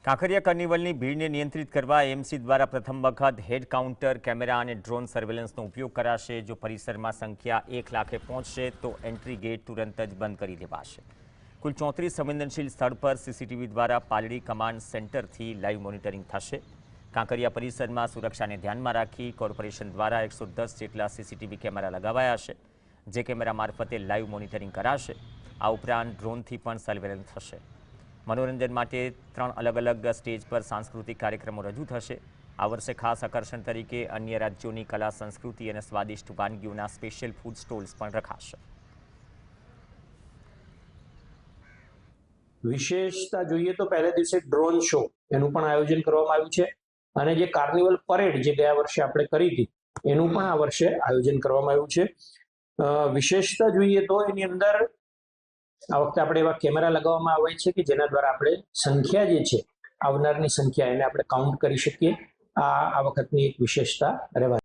કાંકરિયા કાર્નિવલની ભીડને નિયંત્રિત કરવા એમસી દ્વારા પ્રથમ વખત હેડ કાઉન્ટર કેમેરા અને ડ્રોન સર્વેલન્સનો ઉપયોગ કરાશે। જો પરિસરમાં સંખ્યા 1 લાખે પહોંચશે તો એન્ટ્રી ગેટ તુરંત જ બંધ કરી દેવાશે। કુલ 34 સંવેદનશીલ સ્થળ પર સીસીટીવી દ્વારા પાલડી કમાન્ડ સેન્ટરથી લાઈવ મોનિટરિંગ થશે। કાંકરિયા પરિસરમાં સુરક્ષાને ધ્યાનમાં રાખી કોર્પોરેશન દ્વારા 110 જેટલા સીસીટીવી કેમેરા લગાવાયા છે, જે કેમેરા મારફતે લાઈવ મોનિટરિંગ કરાશે। આ ઉપરાંત ડ્રોનથી પણ સર્વેલન્સ થશે। मनोरंजन માટે 3 अलग अलग स्टेज पर सांस्कृतिक कार्यक्रमों रजू थशे। आ वर्षे खास आकर्षण तरीके अन्य राज्यों की कला संस्कृति और स्वादिष्ट वानगीओना स्पेशियल फूड स्टॉल्स पण रखाशे। विशेषता જોઈએ તો પહેલા દિવસે ડ્રોન શો એનું પણ આયોજન કરવામાં આવ્યું છે અને જે કાર્નિવલ પરેડ જે ગયા વર્ષે આપણે કરી હતી એનું પણ આ વર્ષે આયોજન કરવામાં આવ્યું છે। વિશેષતા જોઈએ તો એની અંદર આ વખતે આપણે એવા કેમેરા લગાવવામાં આવે છે કે જેના દ્વારા આપણે સંખ્યા જે છે આવનારની સંખ્યા એને આપણે કાઉન્ટ કરી શકીએ। આ વખતની એક વિશેષતા રહેવા